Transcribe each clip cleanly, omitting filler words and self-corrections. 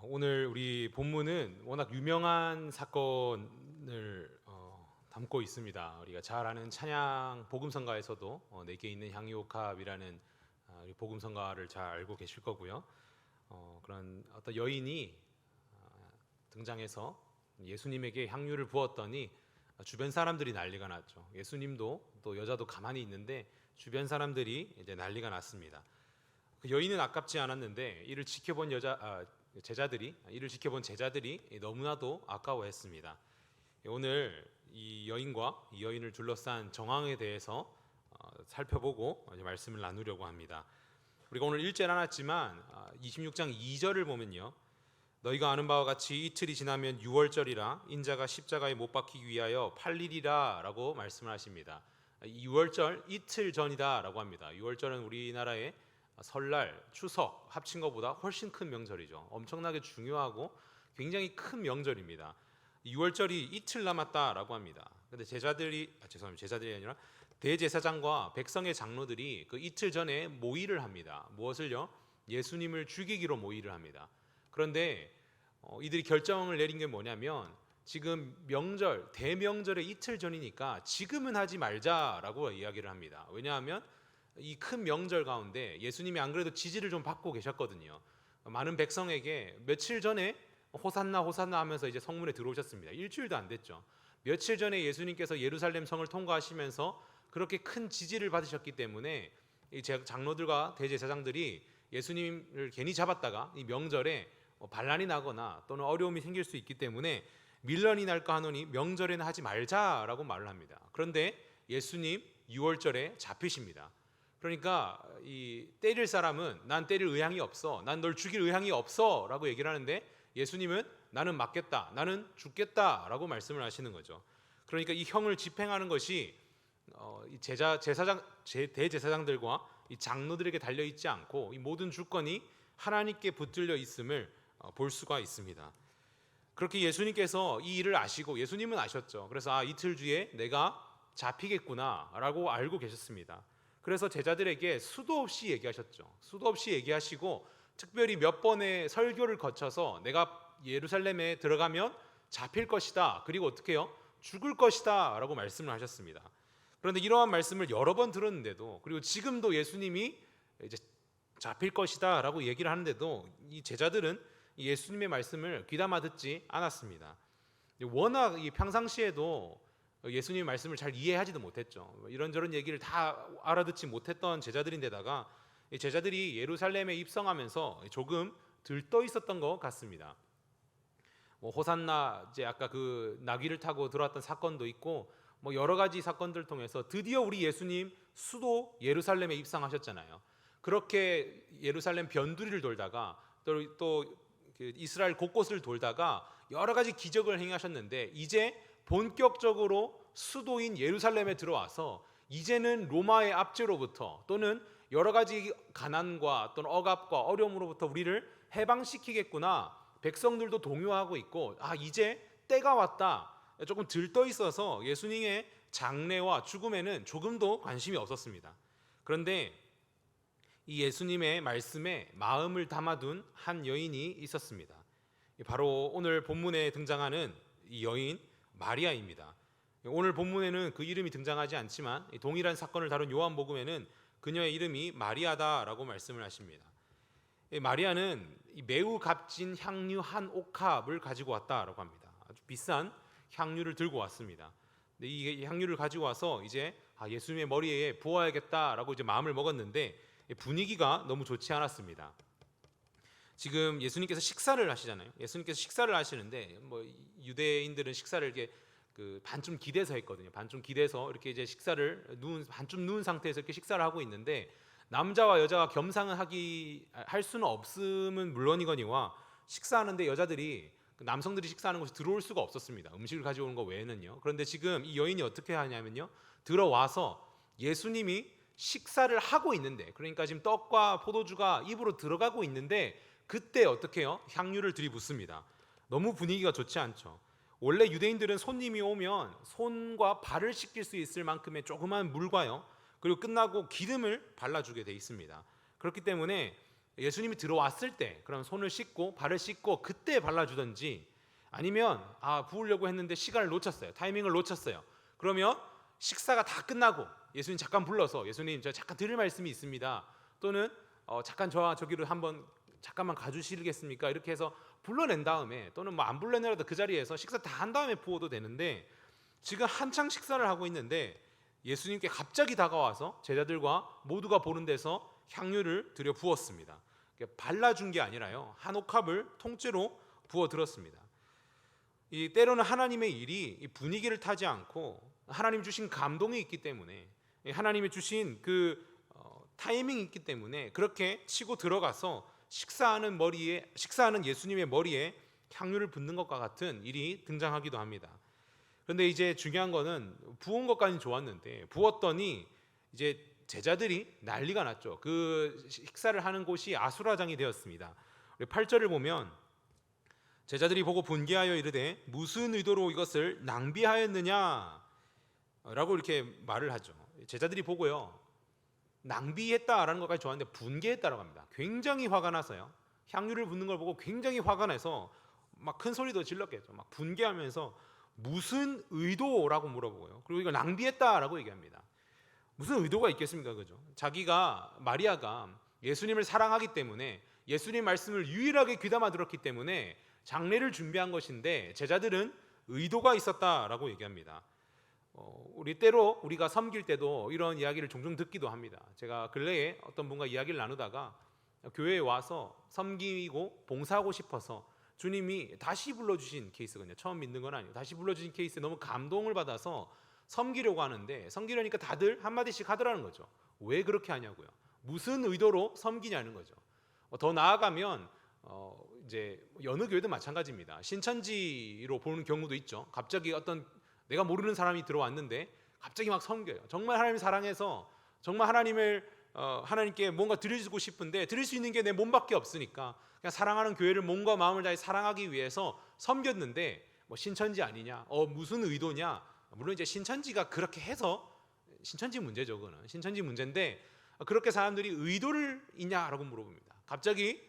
오늘 우리 본문은 워낙 유명한 사건을 담고 있습니다. 우리가 잘 아는 찬양 복음성가에서도 내게 있는 향유옥합이라는 우리 복음성가를 잘 알고 계실 거고요. 그런 어떤 여인이 등장해서 예수님에게 향유를 부었더니 주변 사람들이 난리가 났죠. 예수님도 또 여자도 가만히 있는데 주변 사람들이 이제 난리가 났습니다. 그 여인은 아깝지 않았는데 이를 지켜본 제자들이 너무나도 아까워했습니다. 오늘 이 여인과 이 여인을 둘러싼 정황에 대해서 살펴보고 말씀을 나누려고 합니다. 우리가 오늘 읽지 않았지만 26장 2절을 보면요, 너희가 아는 바와 같이 이틀이 지나면 유월절이라 인자가 십자가에 못 박히기 위하여 팔리리라 라고 말씀을 하십니다. 유월절 이틀 전이다 라고 합니다. 유월절은 우리나라의 설날, 추석 합친 것보다 훨씬 큰 명절이죠. 엄청나게 중요하고 굉장히 큰 명절입니다. 6월절이 이틀 남았다라고 합니다. 근데 제자들이 아니라 대제사장과 백성의 장로들이 그 이틀 전에 모의를 합니다. 무엇을요? 예수님을 죽이기로 모의를 합니다. 그런데 이들이 결정을 내린 게 뭐냐면 지금 명절, 대명절의 이틀 전이니까 지금은 하지 말자라고 이야기를 합니다. 왜냐하면 이 큰 명절 가운데 예수님이 안 그래도 지지를 좀 받고 계셨거든요. 많은 백성에게 며칠 전에 호산나 호산나 하면서 이제 성문에 들어오셨습니다. 일주일도 안 됐죠. 며칠 전에 예수님께서 예루살렘 성을 통과하시면서 그렇게 큰 지지를 받으셨기 때문에 이 장로들과 대제사장들이 예수님을 괜히 잡았다가 이 명절에 반란이 나거나 또는 어려움이 생길 수 있기 때문에 밀란이 날까 하노니 명절에는 하지 말자라고 말을 합니다. 그런데 예수님 6월절에 잡히십니다. 그러니까 이 때릴 사람은 난 때릴 의향이 없어, 난 널 죽일 의향이 없어 라고 얘기를 하는데 예수님은 나는 맞겠다, 나는 죽겠다 라고 말씀을 하시는 거죠. 그러니까 이 형을 집행하는 것이 대제사장들과 이 장로들에게 달려있지 않고 이 모든 주권이 하나님께 붙들려 있음을 볼 수가 있습니다. 그렇게 예수님께서 이 일을 아시고, 예수님은 아셨죠. 그래서 이틀 뒤에 내가 잡히겠구나 라고 알고 계셨습니다. 그래서 제자들에게 수도 없이 얘기하셨죠. 수도 없이 얘기하시고 특별히 몇 번의 설교를 거쳐서 내가 예루살렘에 들어가면 잡힐 것이다, 그리고 어떻게 해요? 죽을 것이다 라고 말씀을 하셨습니다. 그런데 이러한 말씀을 여러 번 들었는데도, 그리고 지금도 예수님이 이제 잡힐 것이다 라고 얘기를 하는데도 이 제자들은 예수님의 말씀을 귀담아 듣지 않았습니다. 워낙 이 평상시에도 예수님의 말씀을 잘 이해하지도 못했죠. 이런저런 얘기를 다 알아듣지 못했던 제자들인데다가 제자들이 예루살렘에 입성하면서 조금 들떠 있었던 것 같습니다. 호산나, 이제 아까 그 나귀를 타고 들어왔던 사건도 있고 여러 가지 사건들을 통해서 드디어 우리 예수님 수도 예루살렘에 입성하셨잖아요. 그렇게 예루살렘 변두리를 돌다가 또 이스라엘 곳곳을 돌다가 여러 가지 기적을 행하셨는데 이제 본격적으로 수도인 예루살렘에 들어와서 이제는 로마의 압제로부터 또는 여러 가지 가난과 또는 억압과 어려움으로부터 우리를 해방시키겠구나, 백성들도 동요하고 있고 이제 때가 왔다, 조금 들떠 있어서 예수님의 장례와 죽음에는 조금도 관심이 없었습니다. 그런데 이 예수님의 말씀에 마음을 담아둔 한 여인이 있었습니다. 바로 오늘 본문에 등장하는 이 여인 마리아입니다. 오늘 본문에는 그 이름이 등장하지 않지만 동일한 사건을 다룬 요한복음에는 그녀의 이름이 마리아다라고 말씀을 하십니다. 마리아는 매우 값진 향유 한 옥합을 가지고 왔다라고 합니다. 아주 비싼 향유를 들고 왔습니다. 근데 이 향유를 가지고 와서 이제 예수님의 머리에 부어야겠다라고 이제 마음을 먹었는데 분위기가 너무 좋지 않았습니다. 지금 예수님께서 식사를 하시잖아요. 예수님께서 식사를 하시는데 유대인들은 식사를 이렇게 반쯤 기대서 했거든요. 반쯤 기대서 이렇게 이제 식사를 반쯤 누운 상태에서 이렇게 식사를 하고 있는데 남자와 여자가 겸상을 할 수는 없음은 물론이거니와 식사하는데 여자들이 남성들이 식사하는 곳에 들어올 수가 없었습니다. 음식을 가져오는 거 외에는요. 그런데 지금 이 여인이 어떻게 하냐면요, 들어와서 예수님이 식사를 하고 있는데, 그러니까 지금 떡과 포도주가 입으로 들어가고 있는데 그때 어떻게 해요? 향유를 들이붓습니다. 너무 분위기가 좋지 않죠. 원래 유대인들은 손님이 오면 손과 발을 씻길 수 있을 만큼의 조그만 물과요, 그리고 끝나고 기름을 발라주게 돼 있습니다. 그렇기 때문에 예수님이 들어왔을 때 그럼 손을 씻고 발을 씻고 그때 발라주든지, 아니면 부으려고 했는데 시간을 놓쳤어요. 타이밍을 놓쳤어요. 그러면 식사가 다 끝나고 예수님 잠깐 불러서, 예수님 저 잠깐 드릴 말씀이 있습니다. 또는 잠깐 저기로 한번 잠깐만 가주시겠습니까? 이렇게 해서 불러낸 다음에, 또는 뭐 안 불러내라도 그 자리에서 식사 다 한 다음에 부어도 되는데, 지금 한창 식사를 하고 있는데 예수님께 갑자기 다가와서 제자들과 모두가 보는 데서 향유를 들여 부었습니다. 발라준 게 아니라요, 한 옥합을 통째로 부어 들었습니다. 이 때로는 하나님의 일이 이 분위기를 타지 않고 하나님 주신 감동이 있기 때문에, 하나님이 주신 그 타이밍이 있기 때문에 그렇게 치고 들어가서 식사하는 예수님의 머리에 향유를 붓는 것과 같은 일이 등장하기도 합니다. 그런데 이제 중요한 거는 부은 것까지는 좋았는데, 부었더니 이제 제자들이 난리가 났죠. 그 식사를 하는 곳이 아수라장이 되었습니다. 8절을 보면 제자들이 보고 분개하여 이르되 무슨 의도로 이것을 낭비하였느냐 라고 이렇게 말을 하죠. 제자들이 보고요, 낭비했다라는 것까지 좋았는데 분개했다라고 합니다. 굉장히 화가 나서요, 향유를 붓는 걸 보고 굉장히 화가 나서 막 큰 소리도 질렀겠죠. 막 분개하면서 무슨 의도라고 물어보고요, 그리고 이걸 낭비했다라고 얘기합니다. 무슨 의도가 있겠습니까? 그죠? 마리아가 예수님을 사랑하기 때문에, 예수님 말씀을 유일하게 귀담아 들었기 때문에 장례를 준비한 것인데, 제자들은 의도가 있었다라고 얘기합니다. 때로 우리가 섬길 때도 이런 이야기를 종종 듣기도 합니다. 제가 근래에 어떤 분과 이야기를 나누다가 교회에 와서 섬기고 봉사하고 싶어서 주님이 다시 불러주신 케이스거든요. 처음 믿는 건 아니에요. 다시 불러주신 케이스에 너무 감동을 받아서 섬기려고 하는데, 섬기려니까 다들 한마디씩 하더라는 거죠. 왜 그렇게 하냐고요. 무슨 의도로 섬기냐는 거죠. 더 나아가면 이제 어느 교회도 마찬가지입니다. 신천지로 보는 경우도 있죠. 갑자기 어떤 내가 모르는 사람이 들어왔는데 갑자기 막 섬겨요. 정말 하나님 사랑해서 정말 하나님께 뭔가 드리고 싶은데 드릴 수 있는 게 내 몸밖에 없으니까 그냥 사랑하는 교회를 몸과 마음을 다해 사랑하기 위해서 섬겼는데, 뭐 신천지 아니냐, 무슨 의도냐. 물론 이제 신천지가 그렇게 해서 신천지 문제죠. 그거는 신천지 문제인데, 그렇게 사람들이 의도를 있냐라고 물어봅니다. 갑자기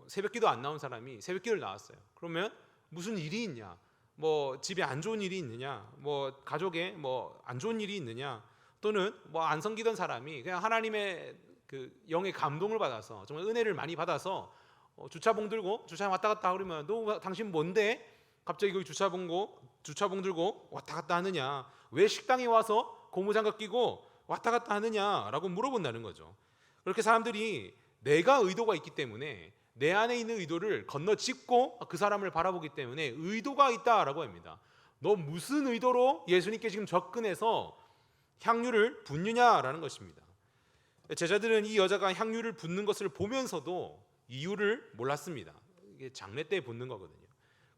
새벽기도 안 나온 사람이 새벽기도를 나왔어요. 그러면 무슨 일이 있냐, 뭐 집에 안 좋은 일이 있느냐, 뭐 가족에 뭐 안 좋은 일이 있느냐, 또는 뭐 안 섬기던 사람이 그냥 하나님의 그 영의 감동을 받아서 정말 은혜를 많이 받아서 주차봉 들고 주차장 왔다 갔다 그러면 너 당신 뭔데 갑자기 거기 주차봉 들고 왔다 갔다 하느냐, 왜 식당에 와서 고무장갑 끼고 왔다 갔다 하느냐라고 물어본다는 거죠. 그렇게 사람들이 내가 의도가 있기 때문에 내 안에 있는 의도를 건너짚고 그 사람을 바라보기 때문에 의도가 있다라고 합니다. 너 무슨 의도로 예수님께 지금 접근해서 향유를 붓느냐라는 것입니다. 제자들은 이 여자가 향유를 붓는 것을 보면서도 이유를 몰랐습니다. 이게 장례 때 붓는 거거든요.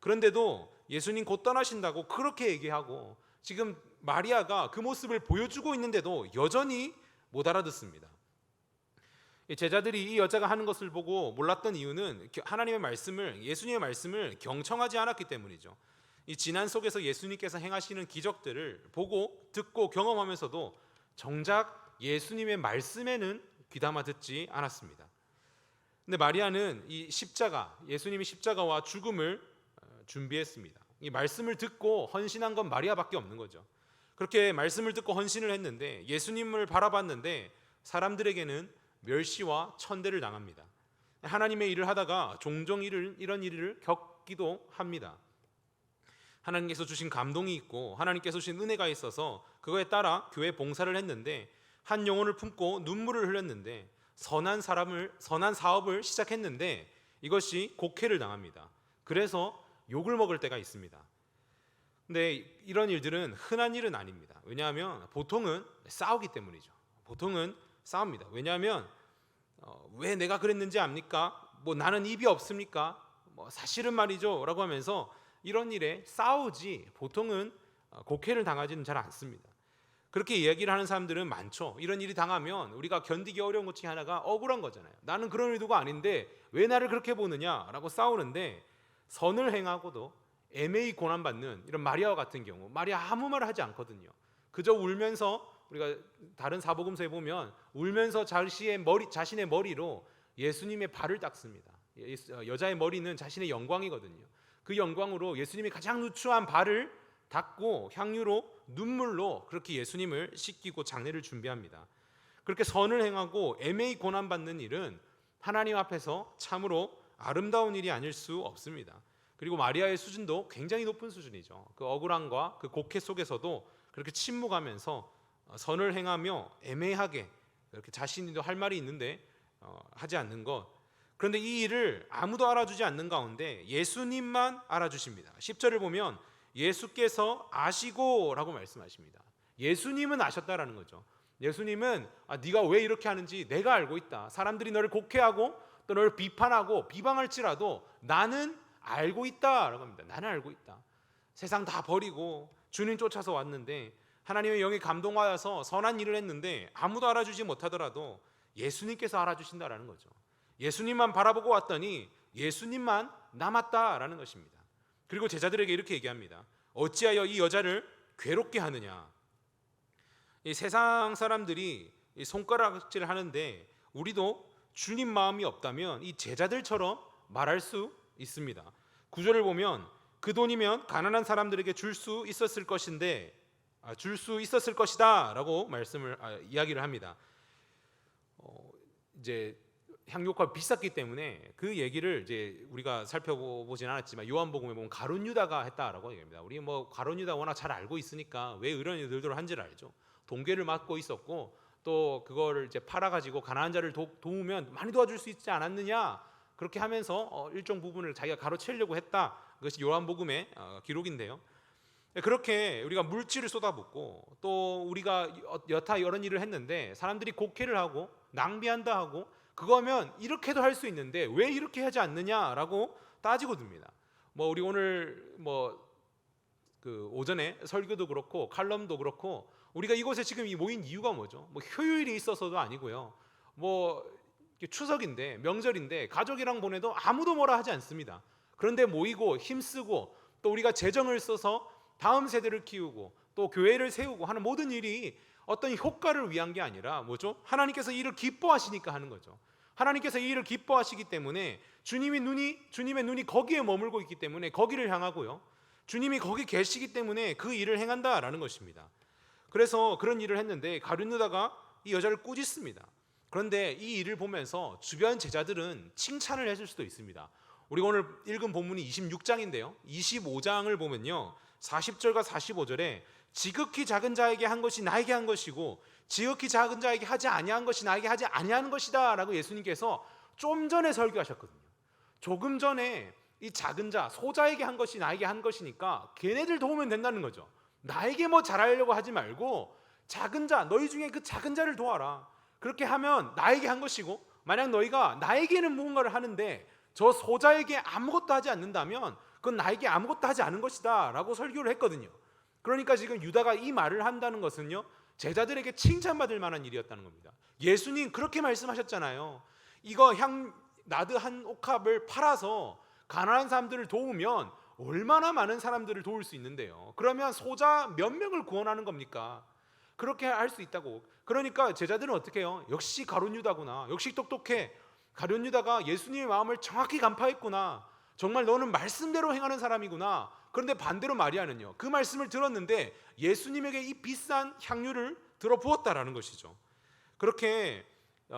그런데도 예수님 곧 떠나신다고 그렇게 얘기하고 지금 마리아가 그 모습을 보여주고 있는데도 여전히 못 알아듣습니다. 제자들이 이 여자가 하는 것을 보고 몰랐던 이유는 예수님의 말씀을 경청하지 않았기 때문이죠. 이 지난 속에서 예수님께서 행하시는 기적들을 보고 듣고 경험하면서도 정작 예수님의 말씀에는 귀담아 듣지 않았습니다. 근데 마리아는 예수님이 십자가와 죽음을 준비했습니다. 이 말씀을 듣고 헌신한 건 마리아밖에 없는 거죠. 그렇게 말씀을 듣고 헌신을 했는데, 예수님을 바라봤는데 사람들에게는 멸시와 천대를 당합니다. 하나님의 일을 하다가 종종 이런 일을 겪기도 합니다. 하나님께서 주신 감동이 있고 하나님께서 주신 은혜가 있어서 그거에 따라 교회 봉사를 했는데, 한 영혼을 품고 눈물을 흘렸는데, 선한 사업을 시작했는데 이것이 곡해를 당합니다. 그래서 욕을 먹을 때가 있습니다. 근데 이런 일들은 흔한 일은 아닙니다. 왜냐하면 보통은 싸우기 때문이죠. 보통은 싸웁니다. 왜냐하면 왜 내가 그랬는지 압니까? 뭐 나는 입이 없습니까? 뭐 사실은 말이죠 라고 하면서 이런 일에 싸우지, 보통은 곡해를 당하지는 잘 않습니다. 그렇게 이야기를 하는 사람들은 많죠. 이런 일이 당하면 우리가 견디기 어려운 것 중에 하나가 억울한 거잖아요. 나는 그런 의도가 아닌데 왜 나를 그렇게 보느냐라고 싸우는데, 선을 행하고도 애매히 고난받는 이런 마리아와 같은 경우, 마리아 아무 말 하지 않거든요. 그저 울면서, 우리가 다른 사복음서에 보면 울면서 자신의 머리로 예수님의 발을 닦습니다. 여자의 머리는 자신의 영광이거든요. 그 영광으로 예수님이 가장 누추한 발을 닦고 향유로 눈물로 그렇게 예수님을 씻기고 장례를 준비합니다. 그렇게 선을 행하고 애매히 고난받는 일은 하나님 앞에서 참으로 아름다운 일이 아닐 수 없습니다. 그리고 마리아의 수준도 굉장히 높은 수준이죠. 그 억울함과 그 곡해 속에서도 그렇게 침묵하면서 선을 행하며 애매하게 이렇게 자신도 할 말이 있는데 하지 않는 것. 그런데 이 일을 아무도 알아주지 않는 가운데 예수님만 알아주십니다. 10절을 보면 예수께서 아시고 라고 말씀하십니다. 예수님은 아셨다라는 거죠. 예수님은 네가 왜 이렇게 하는지 내가 알고 있다. 사람들이 너를 곡해하고 또 너를 비판하고 비방할지라도 나는 알고 있다라고 합니다. 나는 알고 있다. 세상 다 버리고 주님 쫓아서 왔는데 하나님의 영이 감동받아서 선한 일을 했는데 아무도 알아주지 못하더라도 예수님께서 알아주신다라는 거죠. 예수님만 바라보고 왔더니 예수님만 남았다라는 것입니다. 그리고 제자들에게 이렇게 얘기합니다. 어찌하여 이 여자를 괴롭게 하느냐. 이 세상 사람들이 손가락질 하는데 우리도 주님 마음이 없다면 이 제자들처럼 말할 수 있습니다. 9절을 보면 그 돈이면 가난한 사람들에게 줄 수 있었을 것인데 줄 수 있었을 것이다라고 이야기를 합니다. 이제 향유가 비쌌기 때문에 그 얘기를 이제 우리가 살펴보진 않았지만 요한복음에 보면 가룟 유다가 했다라고 얘기합니다. 우리 뭐 가룟 유다 워낙 잘 알고 있으니까 왜 의론이 들도록 한지를 알죠. 동계를 맡고 있었고 또 그거를 이제 팔아가지고 가난한 자를 도우면 많이 도와줄 수 있지 않았느냐 그렇게 하면서 일정 부분을 자기가 가로채려고 했다. 그것이 요한복음의 기록인데요. 그렇게 우리가 물질을 쏟아붓고 또 우리가 여타 이런 일을 했는데 사람들이 곡해를 하고 낭비한다 하고 그거면 이렇게도 할 수 있는데 왜 이렇게 하지 않느냐라고 따지고 듭니다. 뭐 우리 오늘 그 오전에 설교도 그렇고 칼럼도 그렇고 우리가 이곳에 지금 모인 이유가 뭐죠? 뭐 효율이 있어서도 아니고요. 뭐 추석인데 명절인데 가족이랑 보내도 아무도 뭐라 하지 않습니다. 그런데 모이고 힘쓰고 또 우리가 재정을 써서 다음 세대를 키우고 또 교회를 세우고 하는 모든 일이 어떤 효과를 위한 게 아니라 뭐죠? 하나님께서 이 일을 기뻐하시니까 하는 거죠. 하나님께서 이 일을 기뻐하시기 때문에 주님의 눈이 거기에 머물고 있기 때문에 거기를 향하고요. 주님이 거기 계시기 때문에 그 일을 행한다라는 것입니다. 그래서 그런 일을 했는데 가룟 유다가 이 여자를 꾸짖습니다. 그런데 이 일을 보면서 주변 제자들은 칭찬을 해줄 수도 있습니다. 우리가 오늘 읽은 본문이 26장인데요. 25장을 보면요. 40절과 45절에 지극히 작은 자에게 한 것이 나에게 한 것이고 지극히 작은 자에게 하지 아니한 것이 나에게 하지 아니하는 것이다 라고 예수님께서 좀 전에 설교하셨거든요. 조금 전에 이 작은 자, 소자에게 한 것이 나에게 한 것이니까 걔네들 도우면 된다는 거죠. 나에게 뭐 잘하려고 하지 말고 작은 자, 너희 중에 그 작은 자를 도와라. 그렇게 하면 나에게 한 것이고 만약 너희가 나에게는 무언가를 하는데 저 소자에게 아무것도 하지 않는다면 그건 나에게 아무것도 하지 않은 것이다 라고 설교를 했거든요. 그러니까 지금 유다가 이 말을 한다는 것은요, 제자들에게 칭찬받을 만한 일이었다는 겁니다. 예수님 그렇게 말씀하셨잖아요. 이거 나드 한 옥합을 팔아서 가난한 사람들을 도우면 얼마나 많은 사람들을 도울 수 있는데요. 그러면 소자 몇 명을 구원하는 겁니까? 그렇게 할 수 있다고. 그러니까 제자들은 어떻게 해요? 역시 가룟 유다구나. 역시 똑똑해. 가룟 유다가 예수님의 마음을 정확히 간파했구나. 정말 너는 말씀대로 행하는 사람이구나. 그런데 반대로 마리아는요, 그 말씀을 들었는데 예수님에게 이 비싼 향유를 들어 부었다라는 것이죠. 그렇게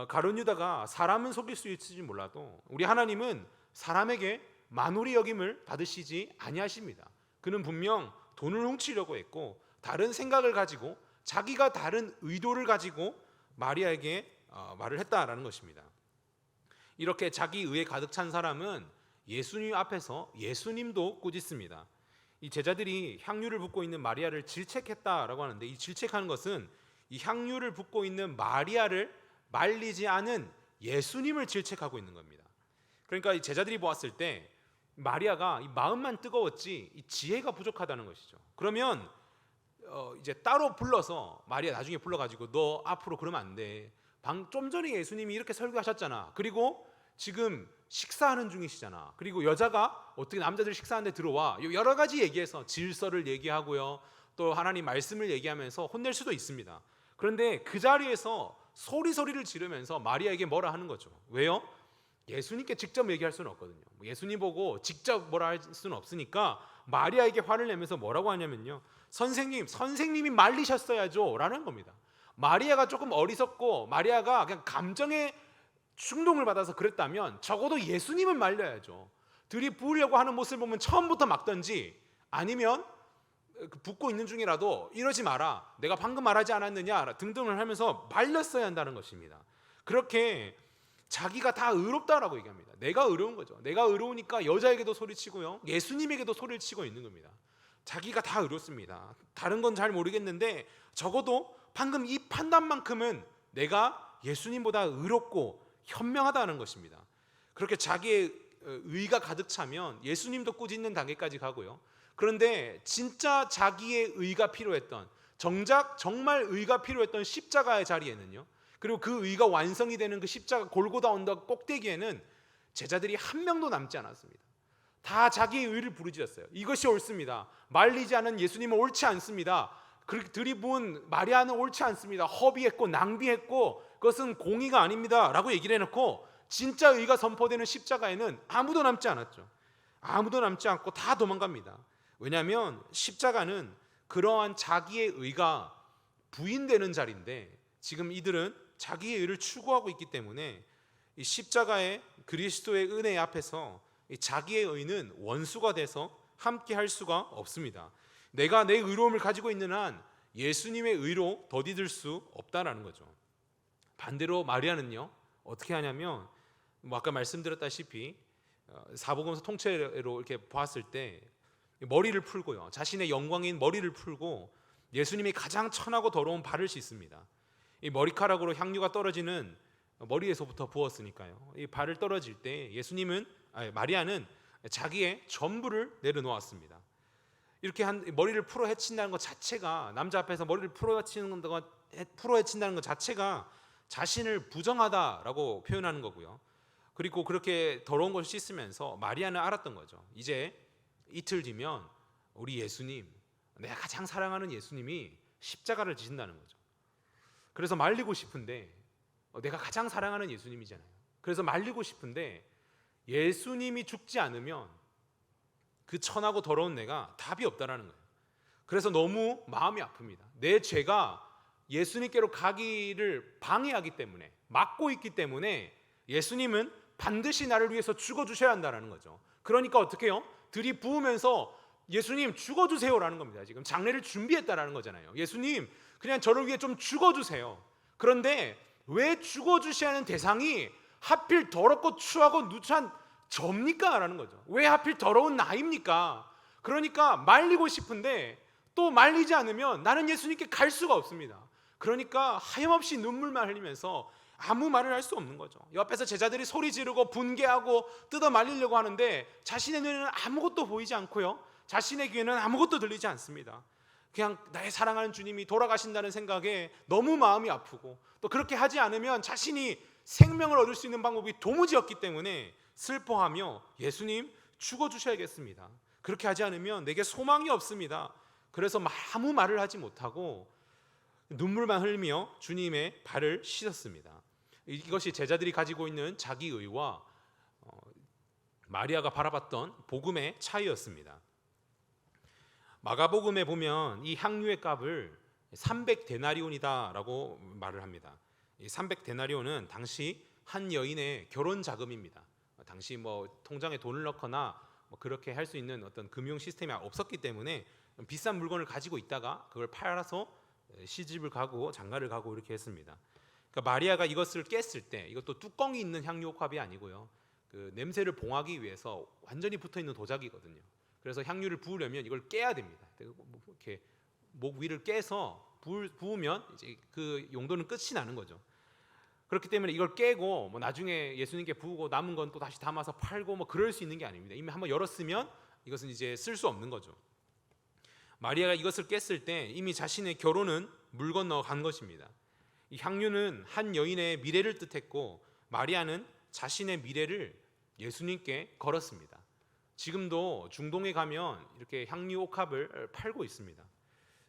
가룟 유다가 사람은 속일 수 있을지 몰라도 우리 하나님은 사람에게 만홀히 여김을 받으시지 아니하십니다. 그는 분명 돈을 훔치려고 했고 다른 생각을 가지고 자기가 다른 의도를 가지고 마리아에게 말을 했다라는 것입니다. 이렇게 자기 의에 가득 찬 사람은 예수님 앞에서 예수님도 꾸짖습니다. 이 제자들이 향유를 붓고 있는 마리아를 질책했다라고 하는데 이 질책하는 것은 이 향유를 붓고 있는 마리아를 말리지 않은 예수님을 질책하고 있는 겁니다. 그러니까 이 제자들이 보았을 때 마리아가 이 마음만 뜨거웠지 이 지혜가 부족하다는 것이죠. 그러면 이제 따로 불러서 마리아 나중에 불러가지고 너 앞으로 그러면 안 돼. 좀 전에 예수님이 이렇게 설교하셨잖아. 그리고 지금 식사하는 중이시잖아. 그리고 여자가 어떻게 남자들 식사하는데 들어와. 여러 가지 얘기해서 질서를 얘기하고요. 또 하나님 말씀을 얘기하면서 혼낼 수도 있습니다. 그런데 그 자리에서 소리를 지르면서 마리아에게 뭐라 하는 거죠. 왜요? 예수님께 직접 얘기할 수는 없거든요. 예수님 보고 직접 뭐라 할 수는 없으니까 마리아에게 화를 내면서 뭐라고 하냐면요, 선생님이 말리셨어야죠 라는 겁니다. 마리아가 조금 어리석고 마리아가 그냥 감정에 충동을 받아서 그랬다면 적어도 예수님은 말려야죠. 들이부으려고 하는 모습을 보면 처음부터 막던지, 아니면 붓고 있는 중이라도 이러지 마라, 내가 방금 말하지 않았느냐 등등을 하면서 말렸어야 한다는 것입니다. 그렇게 자기가 다 의롭다라고 얘기합니다. 내가 의로운 거죠. 내가 의로우니까 여자에게도 소리치고요, 예수님에게도 소리를 치고 있는 겁니다. 자기가 다 의롭습니다. 다른 건 잘 모르겠는데 적어도 방금 이 판단만큼은 내가 예수님보다 의롭고 현명하다는 것입니다. 그렇게 자기의 의가 가득 차면 예수님도 꾸짖는 단계까지 가고요. 그런데 진짜 자기의 의가 필요했던, 정작 정말 의가 필요했던 십자가의 자리에는요, 그리고 그 의가 완성이 되는 그 십자가 골고다 언덕 꼭대기에는 제자들이 한 명도 남지 않았습니다. 다 자기의 의를 부르짖었어요. 이것이 옳습니다. 말리지 않은 예수님은 옳지 않습니다. 들이부은 마리아는 옳지 않습니다. 허비했고 낭비했고 그것은 공의가 아닙니다 라고 얘기를 해놓고 진짜 의가 선포되는 십자가에는 아무도 남지 않았죠. 아무도 남지 않고 다 도망갑니다. 왜냐하면 십자가는 그러한 자기의 의가 부인되는 자리인데, 지금 이들은 자기의 의를 추구하고 있기 때문에 이 십자가의 그리스도의 은혜 앞에서 자기의 의는 원수가 돼서 함께 할 수가 없습니다. 내가 내 의로움을 가지고 있는 한 예수님의 의로 더디들 수 없다라는 거죠. 반대로 마리아는요, 어떻게 하냐면 아까 말씀드렸다시피 사복음서 통째로 이렇게 보았을 때 머리를 풀고요, 자신의 영광인 머리를 풀고 예수님이 가장 천하고 더러운 발을 씻습니다. 이 머리카락으로 향유가 떨어지는 머리에서부터 부었으니까요. 이 발을 떨어질 때 마리아는 자기의 전부를 내려놓았습니다. 이렇게 머리를 풀어 헤친다는 것 자체가, 남자 앞에서 머리를 풀어 헤친다는 것 자체가 자신을 부정하다라고 표현하는 거고요. 그리고 그렇게 더러운 것을 씻으면서 마리아는 알았던 거죠. 이제 이틀 뒤면 우리 예수님, 내가 가장 사랑하는 예수님이 십자가를 지신다는 거죠. 그래서 말리고 싶은데, 내가 가장 사랑하는 예수님이잖아요. 그래서 말리고 싶은데 예수님이 죽지 않으면 그 천하고 더러운 내가 답이 없다라는 거예요. 그래서 너무 마음이 아픕니다. 내 죄가 예수님께로 가기를 방해하기 때문에, 막고 있기 때문에 예수님은 반드시 나를 위해서 죽어주셔야 한다는 거죠. 그러니까 어떻게 해요? 들이부으면서 예수님 죽어주세요라는 겁니다. 지금 장례를 준비했다라는 거잖아요. 예수님 그냥 저를 위해 좀 죽어주세요. 그런데 왜 죽어주셔야 하는 대상이 하필 더럽고 추하고 누추한 접니까? 라는 거죠. 왜 하필 더러운 나입니까? 그러니까 말리고 싶은데 또 말리지 않으면 나는 예수님께 갈 수가 없습니다. 그러니까 하염없이 눈물만 흘리면서 아무 말을 할 수 없는 거죠. 옆에서 제자들이 소리 지르고 분개하고 뜯어 말리려고 하는데 자신의 눈에는 아무것도 보이지 않고요, 자신의 귀에는 아무것도 들리지 않습니다. 그냥 나의 사랑하는 주님이 돌아가신다는 생각에 너무 마음이 아프고, 또 그렇게 하지 않으면 자신이 생명을 얻을 수 있는 방법이 도무지 없기 때문에 슬퍼하며 예수님 죽어주셔야겠습니다. 그렇게 하지 않으면 내게 소망이 없습니다. 그래서 아무 말을 하지 못하고 눈물만 흘리며 주님의 발을 씻었습니다. 이것이 제자들이 가지고 있는 자기의와 마리아가 바라봤던 복음의 차이였습니다. 마가복음에 보면 이 향유의 값을 300데나리온이다라고 말을 합니다. 이 300데나리온은 당시 한 여인의 결혼 자금입니다. 당시 통장에 돈을 넣거나 그렇게 할 수 있는 어떤 금융 시스템이 없었기 때문에 비싼 물건을 가지고 있다가 그걸 팔아서 시집을 가고 장가를 가고 이렇게 했습니다. 그러니까 마리아가 이것을 깼을 때, 이것도 뚜껑이 있는 향유옥합이 아니고요, 그 냄새를 봉하기 위해서 완전히 붙어 있는 도자기거든요. 그래서 향유를 부으려면 이걸 깨야 됩니다. 이렇게 목 위를 깨서 부으면 이제 그 용도는 끝이 나는 거죠. 그렇기 때문에 이걸 깨고 나중에 예수님께 부으고 남은 건 또 다시 담아서 팔고 그럴 수 있는 게 아닙니다. 이미 한번 열었으면 이것은 이제 쓸 수 없는 거죠. 마리아가 이것을 깼을 때 이미 자신의 결혼은 물 건너 간 것입니다. 이 향유는 한 여인의 미래를 뜻했고, 마리아는 자신의 미래를 예수님께 걸었습니다. 지금도 중동에 가면 이렇게 향유 옥합을 팔고 있습니다.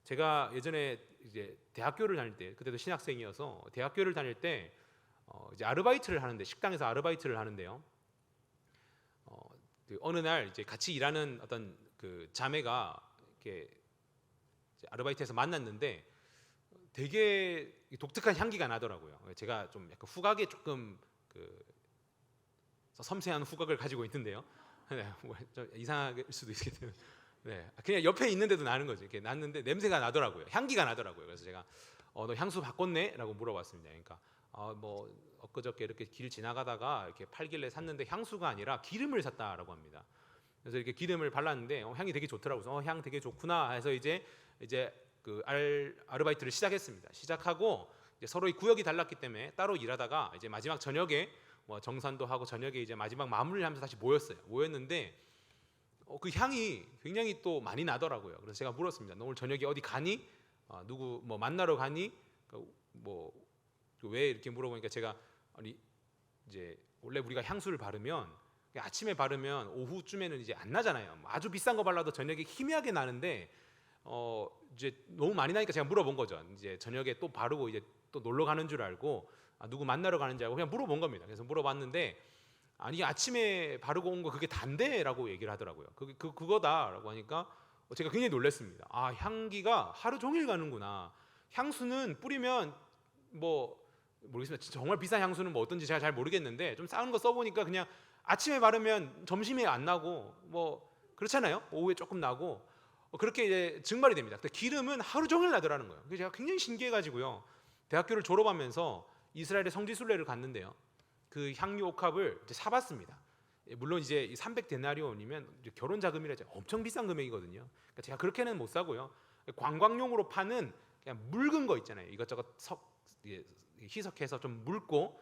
제가 예전에 이제 대학교를 다닐 때, 그때도 신학생이어서 대학교를 다닐 때 이제 아르바이트를 하는데, 식당에서 아르바이트를 하는데요. 어느 날 이제 같이 일하는 어떤 그 자매가 이렇게 이제 아르바이트에서 만났는데 되게 독특한 향기가 나더라고요. 제가 좀 약간 후각에 조금 그 섬세한 후각을 가지고 있는데요. 네, 좀 이상할 수도 있겠네요. 네, 그냥 옆에 있는데도 나는 거죠. 이렇게 났는데 냄새가 나더라고요. 향기가 나더라고요. 그래서 제가 너 향수 바꿨네?라고 물어봤습니다. 그러니까 뭐 엊그저께 이렇게 길 지나가다가 이렇게 팔길래 샀는데 향수가 아니라 기름을 샀다라고 합니다. 그래서 이렇게 기름을 발랐는데 향이 되게 좋더라고요. 향 되게 좋구나 해서 이제 그 아르바이트를 시작했습니다. 시작하고 이제 서로의 구역이 달랐기 때문에 따로 일하다가 이제 마지막 저녁에 뭐 정산도 하고 저녁에 이제 마지막 마무리를 하면서 다시 모였는데 그 향이 굉장히 또 많이 나더라고요. 그래서 제가 물었습니다. 너 오늘 저녁에 어디 가니? 누구 뭐 만나러 가니? 뭐 왜 이렇게 물어보니까 제가 아니 이제 원래 우리가 향수를 바르면 아침에 바르면 오후쯤에는 이제 안 나잖아요. 아주 비싼 거 발라도 저녁에 희미하게 나는데 이제 너무 많이 나니까 제가 물어본 거죠. 이제 저녁에 또 바르고 이제 또 놀러 가는 줄 알고 누구 만나러 가는지 알고 그냥 물어본 겁니다. 그래서 물어봤는데 아니 아침에 바르고 온 거 그게 단데라고 얘기를 하더라고요. 그거다라고 하니까 제가 굉장히 놀랐습니다. 향기가 하루 종일 가는구나. 향수는 뿌리면 뭐 모르겠습니다. 정말 비싼 향수는 뭐 어떤지 제가 잘 모르겠는데 좀 싼 거 써보니까 그냥 아침에 바르면 점심에 안 나고 뭐 그렇잖아요. 오후에 조금 나고 그렇게 이제 증발이 됩니다. 근데 기름은 하루 종일 나더라는 거예요. 그래서 제가 굉장히 신기해가지고요. 대학교를 졸업하면서 이스라엘의 성지순례를 갔는데요. 그 향유 옥합을 이제 사봤습니다. 물론 이제 300데나리온이면 결혼 자금이라 엄청 비싼 금액이거든요. 그러니까 제가 그렇게는 못 사고요. 관광용으로 파는 그냥 묽은 거 있잖아요. 이것저것 희석해서 좀 묽고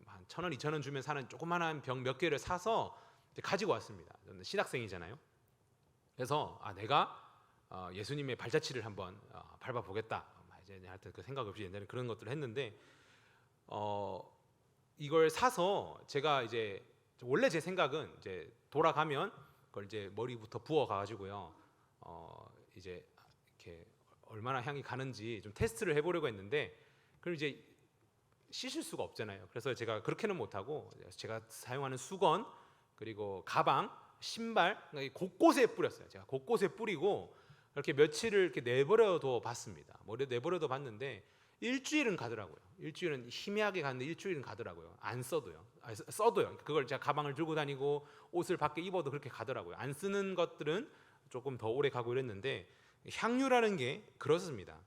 한 1,000원, 2,000원 주면 사는 조그만한 병 몇 개를 사서 가지고 왔습니다. 저는 신학생이잖아요. 그래서 내가 예수님의 발자취를 한번 밟아보겠다. 이제 하여튼 그 생각 없이 옛날에 그런 것들을 했는데 이걸 사서 제가 이제 원래 제 생각은 이제 돌아가면 그걸 이제 머리부터 부어 가지고요. 이제 이렇게 얼마나 향이 가는지 좀 테스트를 해보려고 했는데 그럼 이제 씻을 수가 없잖아요. 그래서 제가 그렇게는 못하고 제가 사용하는 수건 그리고 가방, 신발 곳곳에 뿌렸어요. 제가 곳곳에 뿌리고 이렇게 며칠을 이렇게 내버려둬 봤습니다. 내버려둬 봤는데 일주일은 가더라고요. 일주일은 희미하게 갔는데 일주일은 가더라고요. 안 써도요. 써도요. 그걸 제가 가방을 들고 다니고 옷을 밖에 입어도 그렇게 가더라고요. 안 쓰는 것들은 조금 더 오래 가고 이랬는데 향유라는 게 그렇습니다.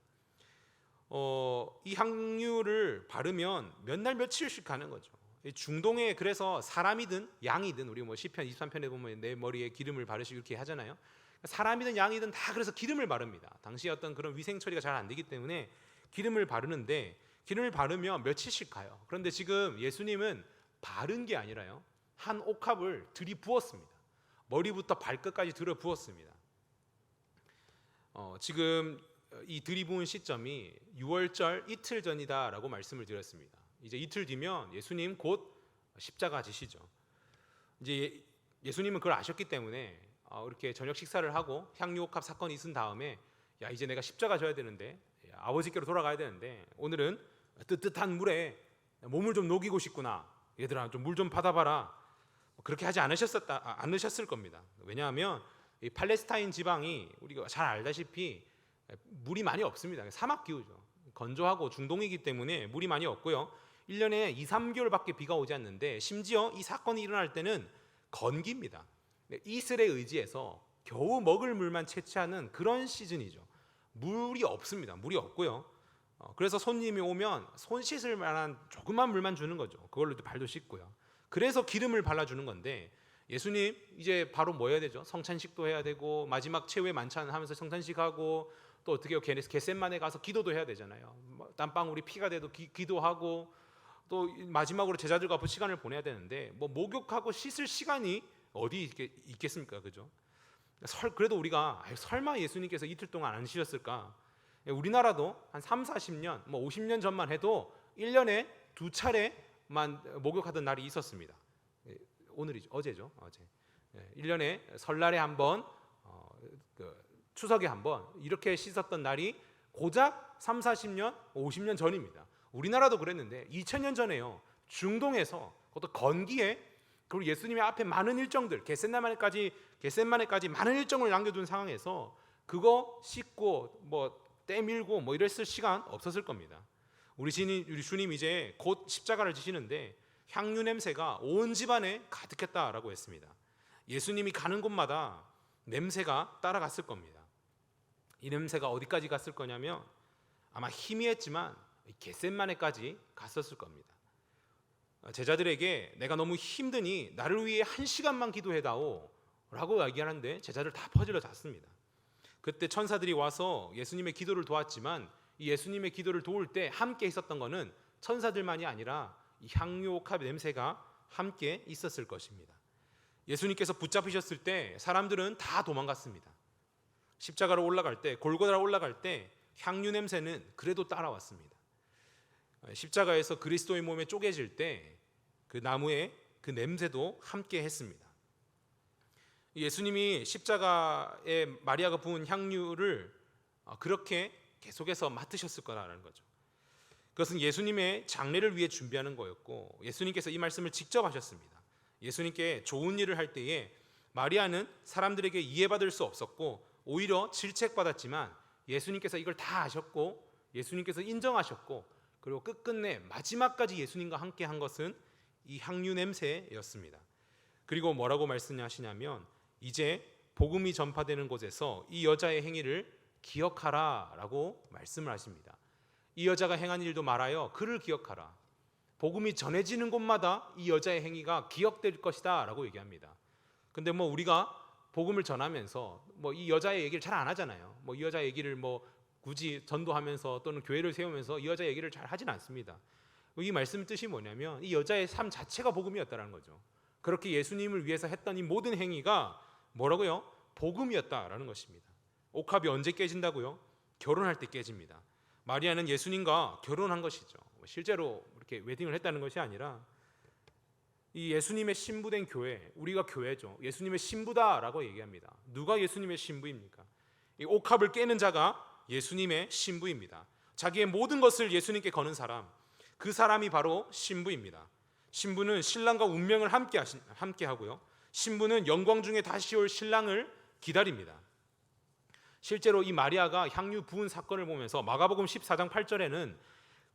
이 향유를 바르면 몇 날 며칠씩 가는 거죠. 중동에 그래서 사람이든 양이든 우리 뭐 시편 23편에 보면 내 머리에 기름을 바르시고 이렇게 하잖아요. 사람이든 양이든 다 그래서 기름을 바릅니다. 당시 어떤 그런 위생 처리가 잘 안 되기 때문에 기름을 바르는데 기름을 바르면 며칠씩 가요. 그런데 지금 예수님은 바른 게 아니라요. 한 옥합을 들이부었습니다. 머리부터 발끝까지 들어부었습니다. 지금 이 들이부은 시점이 6월절 이틀 전이다라고 말씀을 드렸습니다. 이제 이틀 뒤면 예수님 곧 십자가 지시죠. 이제 예수님은 그걸 아셨기 때문에 이렇게 저녁 식사를 하고 향유옥합 사건이 있은 다음에 이제 내가 십자가 져야 되는데 아버지께로 돌아가야 되는데 오늘은 뜨뜻한 물에 몸을 좀 녹이고 싶구나. 얘들아 좀 물 좀 받아봐라. 그렇게 하지 않으셨을 겁니다. 왜냐하면 이 팔레스타인 지방이 우리가 잘 알다시피 물이 많이 없습니다. 사막 기후죠. 건조하고 중동이기 때문에 물이 많이 없고요. 1년에 2, 3개월밖에 비가 오지 않는데 심지어 이 사건이 일어날 때는 건기입니다. 이슬에 의지해서 겨우 먹을 물만 채취하는 그런 시즌이죠. 물이 없습니다. 물이 없고요. 그래서 손님이 오면 손 씻을 만한 조그만 물만 주는 거죠. 그걸로 발도 씻고요. 그래서 기름을 발라주는 건데 예수님 이제 바로 뭐 해야 되죠? 성찬식도 해야 되고 마지막 최후의 만찬 하면서 성찬식하고 또 어떻게 해요? 겟셋만에 가서 기도도 해야 되잖아요. 땀방울이 피가 돼도 기도하고 또 마지막으로 제자들과 앞으로 시간을 보내야 되는데 뭐 목욕하고 씻을 시간이 어디 있겠습니까? 그죠? 그래도 우리가 설마 예수님께서 이틀 동안 안 쉬셨을까? 우리나라도 한 3, 40년, 뭐 50년 전만 해도 1년에 2차례만 목욕하던 날이 있었습니다. 오늘이죠. 어제죠. 어제. 1년에 설날에 한 번, 추석에 한 번 이렇게 씻었던 날이 고작 3, 40년, 50년 전입니다. 우리나라도 그랬는데 2000년 전에요. 중동에서 그것도 건기에 그리고 예수님의 앞에 많은 일정들 겟세마네까지 많은 일정을 남겨둔 상황에서 그거 씻고 뭐 때밀고 뭐 이랬을 시간 없었을 겁니다. 우리 주님 이제 곧 십자가를 지시는데 향유 냄새가 온 집안에 가득했다라고 했습니다. 예수님이 가는 곳마다 냄새가 따라갔을 겁니다. 이 냄새가 어디까지 갔을 거냐면 아마 희미했지만 겟세마네까지 갔었을 겁니다. 제자들에게 내가 너무 힘드니 나를 위해 1시간만 기도해다오 라고 이야기하는데 제자들 다 퍼질러 잤습니다. 그때 천사들이 와서 예수님의 기도를 도왔지만 이 예수님의 기도를 도울 때 함께 있었던 것은 천사들만이 아니라 이 향유 옥합의 냄새가 함께 있었을 것입니다. 예수님께서 붙잡히셨을 때 사람들은 다 도망갔습니다. 십자가로 올라갈 때, 골고다로 올라갈 때 향유 냄새는 그래도 따라왔습니다. 십자가에서 그리스도의 몸에 쪼개질 때 그 나무의 그 냄새도 함께 했습니다. 예수님이 십자가에 마리아가 부은 향유를 그렇게 계속해서 맡으셨을 거라는 거죠. 그것은 예수님의 장례를 위해 준비하는 거였고 예수님께서 이 말씀을 직접 하셨습니다. 예수님께 좋은 일을 할 때에 마리아는 사람들에게 이해받을 수 없었고 오히려 질책받았지만 예수님께서 이걸 다 아셨고 예수님께서 인정하셨고 그리고 끝끝내 마지막까지 예수님과 함께 한 것은 이 향유 냄새였습니다. 그리고 뭐라고 말씀하시냐면 이제 복음이 전파되는 곳에서 이 여자의 행위를 기억하라 라고 말씀을 하십니다. 이 여자가 행한 일도 말하여 그를 기억하라. 복음이 전해지는 곳마다 이 여자의 행위가 기억될 것이다 라고 얘기합니다. 근데 뭐 우리가 복음을 전하면서 뭐 이 여자의 얘기를 잘 안 하잖아요. 뭐 이 여자 얘기를 뭐 굳이 전도하면서 또는 교회를 세우면서 이 여자 얘기를 잘 하진 않습니다. 이 말씀 뜻이 뭐냐면 이 여자의 삶 자체가 복음이었다는 거죠. 그렇게 예수님을 위해서 했던 이 모든 행위가 뭐라고요? 복음이었다라는 것입니다. 옥합이 언제 깨진다고요? 결혼할 때 깨집니다. 마리아는 예수님과 결혼한 것이죠. 실제로 이렇게 웨딩을 했다는 것이 아니라 이 예수님의 신부된 교회, 우리가 교회죠. 예수님의 신부다라고 얘기합니다. 누가 예수님의 신부입니까? 이 옥합을 깨는 자가 예수님의 신부입니다. 자기의 모든 것을 예수님께 거는 사람, 그 사람이 바로 신부입니다. 신부는 신랑과 운명을 함께 하고요. 신부는 영광 중에 다시 올 신랑을 기다립니다. 실제로 이 마리아가 향유 부은 사건을 보면서 마가복음 14장 8절에는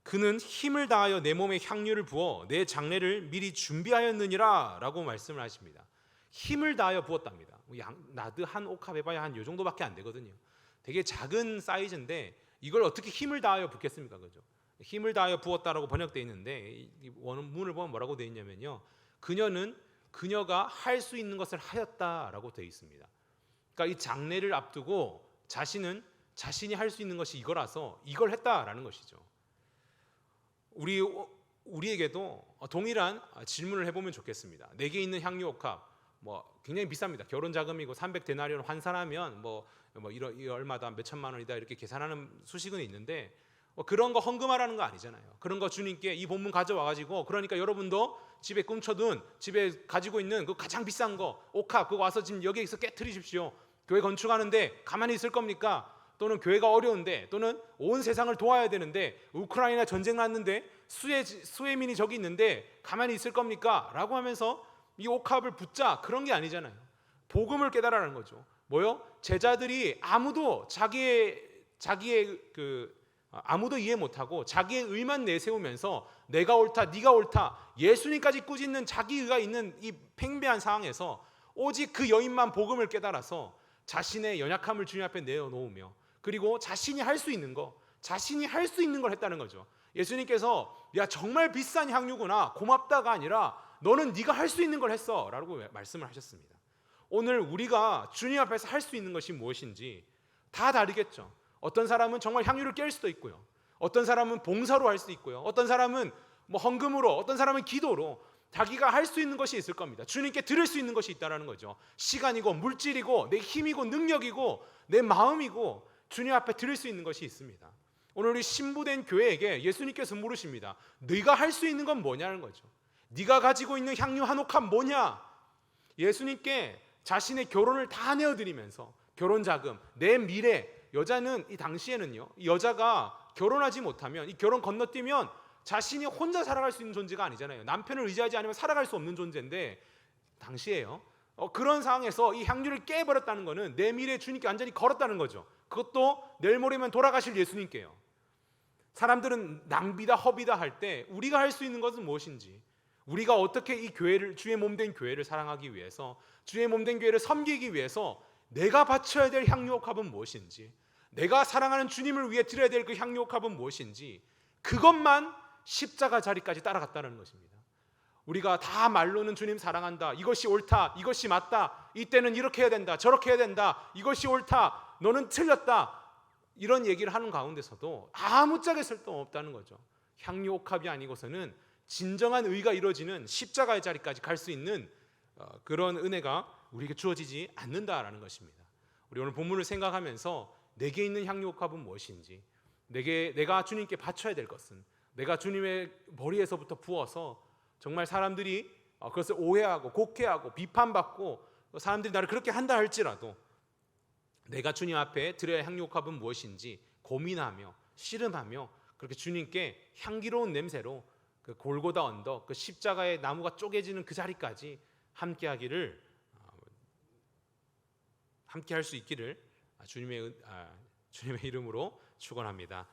그는 힘을 다하여 내 몸에 향유를 부어 내 장례를 미리 준비하였느니라 라고 말씀을 하십니다. 힘을 다하여 부었답니다. 나드 한 옥합 해봐야 한 요 정도밖에 안 되거든요. 되게 작은 사이즈인데 이걸 어떻게 힘을 다하여 붓겠습니까? 그죠? 힘을 다하여 부었다라고 번역되어 있는데 이 원문을 보면 뭐라고 되어 있냐면요. 그녀가 할 수 있는 것을 하였다라고 되어 있습니다. 그러니까 이 장례를 앞두고 자신이 할 수 있는 것이 이거라서 이걸 했다라는 것이죠. 우리에게도 동일한 질문을 해보면 좋겠습니다. 내게 있는 향유 옥합 뭐 굉장히 비쌉니다. 결혼 자금이고 300데나리온 환산하면 뭐 이 얼마다 몇 천만 원이다 이렇게 계산하는 수식은 있는데 그런 거 헌금하라는 거 아니잖아요. 그런 거 주님께 이 본문 가져와 가지고 그러니까 여러분도 집에 꿈쳐둔 집에 가지고 있는 그 가장 비싼 거 옥합 그거 와서 지금 여기에서 깨트리십시오. 교회 건축하는데 가만히 있을 겁니까? 또는 교회가 어려운데 또는 온 세상을 도와야 되는데 우크라이나 전쟁 났는데 수혜민이 저기 있는데 가만히 있을 겁니까? 라고 하면서 이 옥합을 붙자 그런 게 아니잖아요. 복음을 깨달으라는 거죠. 뭐요? 제자들이 아무도 아무도 이해 못하고 자기의 의만 내세우면서 내가 옳다 네가 옳다 예수님까지 꾸짖는 자기의가 있는 이 팽배한 상황에서 오직 그 여인만 복음을 깨달아서 자신의 연약함을 주님 앞에 내어놓으며 그리고 자신이 할 수 있는 걸 했다는 거죠. 예수님께서 야 정말 비싼 향유구나 고맙다가 아니라 너는 네가 할 수 있는 걸 했어 라고 말씀을 하셨습니다. 오늘 우리가 주님 앞에서 할 수 있는 것이 무엇인지 다 다르겠죠. 어떤 사람은 정말 향유를 깰 수도 있고요. 어떤 사람은 봉사로 할 수 있고요. 어떤 사람은 뭐 헌금으로, 어떤 사람은 기도로 자기가 할 수 있는 것이 있을 겁니다. 주님께 드릴 수 있는 것이 있다라는 거죠. 시간이고 물질이고 내 힘이고 능력이고 내 마음이고 주님 앞에 드릴 수 있는 것이 있습니다. 오늘 우리 신부된 교회에게 예수님께서 물으십니다. 네가 할 수 있는 건 뭐냐는 거죠. 네가 가지고 있는 향유 한 옥합 뭐냐? 예수님께 자신의 결혼을 다 내어드리면서 결혼 자금, 내 미래, 여자는 이 당시에는요, 이 여자가 결혼하지 못하면 이 결혼 건너뛰면 자신이 혼자 살아갈 수 있는 존재가 아니잖아요. 남편을 의지하지 않으면 살아갈 수 없는 존재인데 당시에요. 그런 상황에서 이 향유를 깨버렸다는 것은 내 미래에 주님께 완전히 걸었다는 거죠. 그것도 내일 모레면 돌아가실 예수님께요. 사람들은 낭비다 허비다 할 때 우리가 할 수 있는 것은 무엇인지, 우리가 어떻게 이 교회를, 주의 몸된 교회를 사랑하기 위해서, 주의 몸된 교회를 섬기기 위해서 내가 바쳐야 될 향유옥합은 무엇인지, 내가 사랑하는 주님을 위해 드려야 될 그 향유옥합은 무엇인지, 그것만 십자가 자리까지 따라갔다는 것입니다. 우리가 다 말로는 주님 사랑한다, 이것이 옳다, 이것이 맞다, 이때는 이렇게 해야 된다, 저렇게 해야 된다, 이것이 옳다, 너는 틀렸다, 이런 얘기를 하는 가운데서도 아무짝에 쓸데없다는 거죠. 향유옥합이 아니고서는 진정한 의가 이루어지는 십자가의 자리까지 갈 수 있는 그런 은혜가 우리에게 주어지지 않는다라는 것입니다. 우리 오늘 본문을 생각하면서 내게 있는 향유옥합은 무엇인지, 내가 주님께 바쳐야 될 것은, 내가 주님의 머리에서부터 부어서 정말 사람들이 그것을 오해하고 곡해하고 비판받고 사람들이 나를 그렇게 한다 할지라도 내가 주님 앞에 드려야 할 향유옥합은 무엇인지 고민하며 씨름하며 그렇게 주님께 향기로운 냄새로 그 골고다 언덕, 그 십자가의 나무가 쪼개지는 그 자리까지 함께 할 수 있기를 주님의 이름으로 축원합니다.